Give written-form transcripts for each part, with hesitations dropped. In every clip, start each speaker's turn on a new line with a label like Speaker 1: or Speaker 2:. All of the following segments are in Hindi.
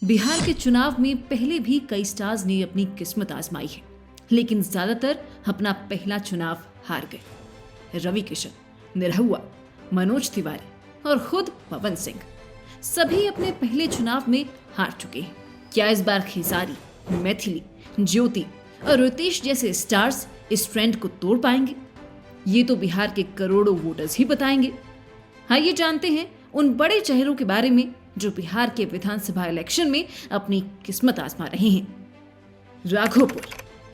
Speaker 1: बिहार के चुनाव में पहले भी कई स्टार्स ने अपनी किस्मत आजमाई है, लेकिन ज्यादातर अपना पहला चुनाव हार गए। रवि किशन, निरहुआ, मनोज तिवारी और खुद पवन सिंह सभी अपने पहले चुनाव में हार चुके हैं। क्या इस बार खेसारी, मैथिली, ज्योति और रितेश जैसे स्टार्स इस ट्रेंड को तोड़ पाएंगे? ये तो बिहार के करोड़ों वोटर्स ही बताएंगे। आइए जानते हैं उन बड़े चेहरों के बारे में जो बिहार के विधानसभा इलेक्शन में अपनी किस्मत आजमा रहे हैं। राघोपुर,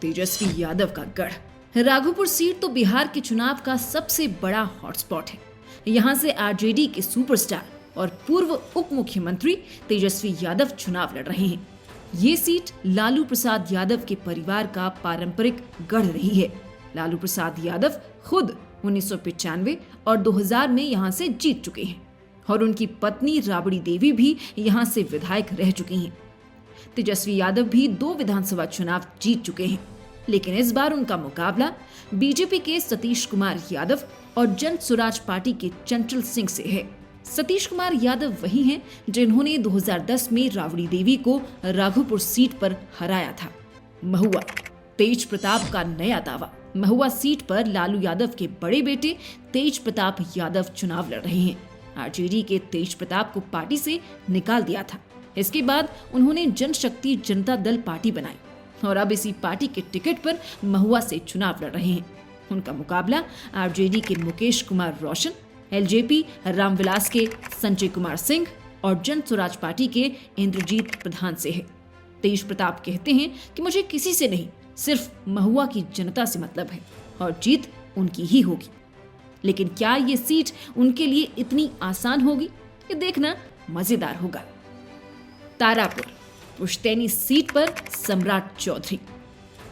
Speaker 1: तेजस्वी यादव का गढ़। राघोपुर सीट तो बिहार के चुनाव का सबसे बड़ा हॉटस्पॉट है। यहाँ से आरजेडी के सुपरस्टार और पूर्व उप मुख्यमंत्री तेजस्वी यादव चुनाव लड़ रहे हैं। ये सीट लालू प्रसाद यादव के परिवार का पारंपरिक गढ़ रही है। लालू प्रसाद यादव खुद 1995 और 2000 में यहाँ से जीत चुके हैं और उनकी पत्नी राबड़ी देवी भी यहाँ से विधायक रह चुकी हैं। तेजस्वी यादव भी 2 विधानसभा चुनाव जीत चुके हैं, लेकिन इस बार उनका मुकाबला बीजेपी के सतीश कुमार यादव और जन स्वराज पार्टी के चंचल सिंह से है। सतीश कुमार यादव वही हैं जिन्होंने 2010 में राबड़ी देवी को राघोपुर सीट पर हराया था। महुआ, तेज प्रताप का नया दावा। महुआ सीट पर लालू यादव के बड़े बेटे तेज प्रताप यादव चुनाव लड़ रहे हैं। आरजेडी के तेज प्रताप को पार्टी से निकाल दिया था। इसके बाद उन्होंने जनशक्ति जनता दल पार्टी बनाई और अब इसी पार्टी के टिकट पर महुआ से चुनाव लड़ रहे हैं। उनका मुकाबला आरजेडी के मुकेश कुमार रोशन, एलजेपी रामविलास के संजय कुमार सिंह और जन स्वराज पार्टी के इंद्रजीत प्रधान से है। तेज प्रताप कहते हैं कि मुझे किसी से नहीं, सिर्फ महुआ की जनता से मतलब है और जीत उनकी ही होगी। लेकिन क्या ये सीट उनके लिए इतनी आसान होगी? ये देखना मजेदार होगा। तारापुर, पुश्तैनी सीट पर सम्राट चौधरी।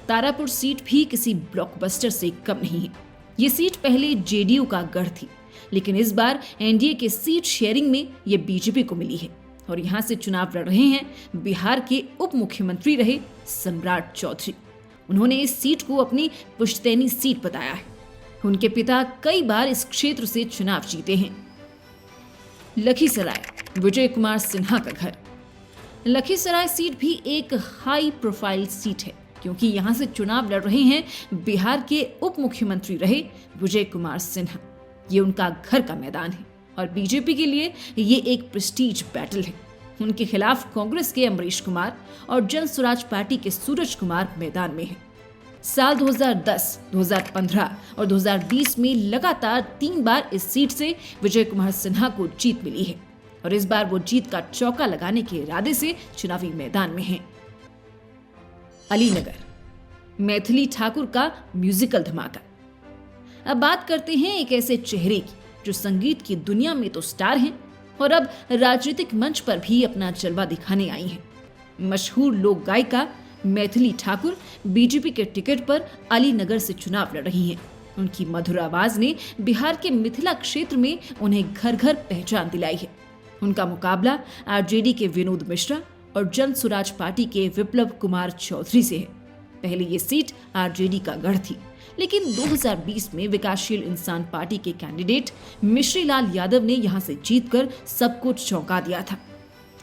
Speaker 1: तारापुर सीट भी किसी ब्लॉकबस्टर से कम नहीं है। ये सीट पहले जेडीयू का गढ़ थी, लेकिन इस बार एनडीए के सीट शेयरिंग में ये बीजेपी को मिली है और यहाँ से चुनाव लड़ रहे हैं बिहार के उप मुख्यमंत्री रहे सम्राट चौधरी। उन्होंने इस सीट को अपनी पुश्तैनी सीट बताया है। उनके पिता कई बार इस क्षेत्र से चुनाव जीते हैं। लखीसराय, विजय कुमार सिन्हा का घर। लखीसराय सीट भी एक हाई प्रोफाइल सीट है क्योंकि यहाँ से चुनाव लड़ रहे हैं बिहार के उप मुख्यमंत्री रहे विजय कुमार सिन्हा। ये उनका घर का मैदान है और बीजेपी के लिए ये एक प्रेस्टीज बैटल है। उनके खिलाफ कांग्रेस के अमरीश कुमार और जन स्वराज पार्टी के सूरज कुमार मैदान में है। साल 2010, 2015 और 2020 में लगातार 3 बार इस सीट से विजय कुमार सिन्हा को जीत मिली है और इस बार वो जीत का चौका लगाने के इरादे से चुनावी मैदान में हैं। अलीनगर, मैथिली ठाकुर का म्यूजिकल धमाका। अब बात करते हैं एक ऐसे चेहरे की जो संगीत की दुनिया में तो स्टार हैं और अब राजनीतिक मंच पर भी अपना जलवा दिखाने आई हैं। मशहूर लोक गायिका मैथिली ठाकुर बीजेपी के टिकट पर अलीनगर से चुनाव लड़ रही हैं। उनकी मधुर आवाज ने बिहार के मिथिला क्षेत्र में उन्हें घर घर पहचान दिलाई है। उनका मुकाबला आरजेडी के विनोद मिश्रा और जन स्वराज पार्टी के विप्लव कुमार चौधरी से है। पहले ये सीट आरजेडी का गढ़ थी, लेकिन 2020 में विकासशील इंसान पार्टी के कैंडिडेट मिश्री लाल यादव ने यहां से जीतकर सबको चौंका दिया था।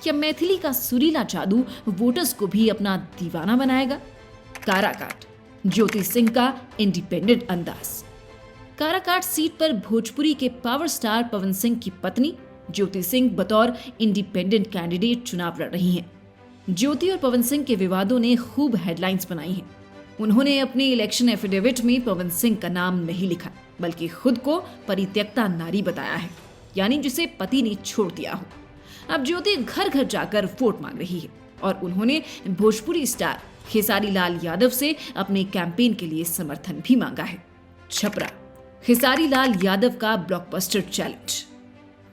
Speaker 1: क्या मैथिली का सुरीला जादू वोटर्स को भी अपना दीवाना बनाएगा? काराकाट, ज्योति सिंह का इंडिपेंडेंट अंदाज। काराकाट सीट पर भोजपुरी के पावर स्टार पवन सिंह की पत्नी ज्योति सिंह बतौर इंडिपेंडेंट कैंडिडेट चुनाव लड़ रही हैं। ज्योति और पवन सिंह के विवादों ने खूब हेडलाइंस बनाई हैं। उन्होंने अपने इलेक्शन एफिडेविट में पवन सिंह का नाम नहीं लिखा, बल्कि खुद को परित्यक्ता नारी बताया है, यानी जिसे पति ने छोड़ दिया हो। अब ज्योति घर घर जाकर वोट मांग रही है और उन्होंने भोजपुरी स्टार खेसारी लाल यादव से अपने कैंपेन के लिए समर्थन भी मांगा है। छपरा, खेसारी लाल यादव का ब्लॉकबस्टर चैलेंज।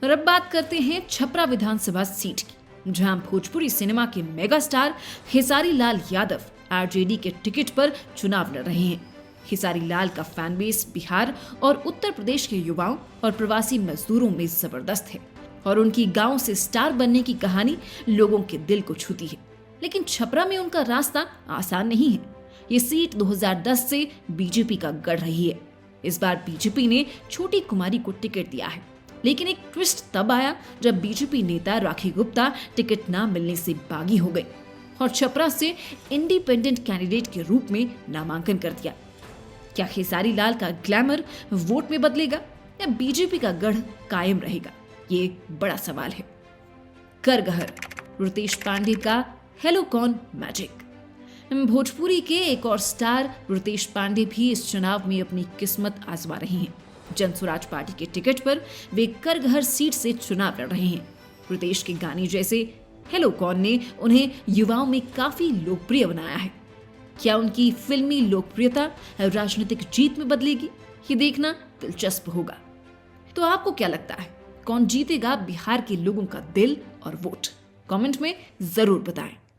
Speaker 1: और अब बात करते हैं छपरा विधानसभा सीट की, जहां भोजपुरी सिनेमा के mega star Khesari Lal Yadav RJD के टिकट पर चुनाव लड़ रहे हैं। खेसारी लाल का फैन बेस बिहार और उत्तर प्रदेश के युवाओं और प्रवासी मजदूरों में जबरदस्त है और उनकी गांव से स्टार बनने की कहानी लोगों के दिल को छूती है। लेकिन छपरा में उनका रास्ता आसान नहीं है। ये सीट 2010 से बीजेपी का गढ़ रही है। इस बार बीजेपी ने छोटी कुमारी को टिकट दिया है, लेकिन एक ट्विस्ट तब आया जब बीजेपी नेता राखी गुप्ता टिकट ना मिलने से बागी हो गई और छपरा से इंडिपेंडेंट कैंडिडेट के रूप में नामांकन कर दिया। क्या खेसारी लाल का ग्लैमर वोट में बदलेगा या बीजेपी का गढ़ कायम रहेगा, ये बड़ा सवाल है। करगहर, रितेश पांडे का हेलो कौन मैजिक। भोजपुरी के एक और स्टार रितेश पांडे भी इस चुनाव में अपनी किस्मत आजमा रहे हैं। जनसुराज पार्टी के टिकट पर वे करगहर सीट से चुनाव लड़ रहे हैं। रितेश के गाने जैसे हेलो कौन ने उन्हें युवाओं में काफी लोकप्रिय बनाया है। क्या उनकी फिल्मी लोकप्रियता राजनीतिक जीत में बदलेगी, ये देखना दिलचस्प होगा। तो आपको क्या लगता है, कौन जीतेगा बिहार के लोगों का दिल और वोट? कमेंट में जरूर बताएं।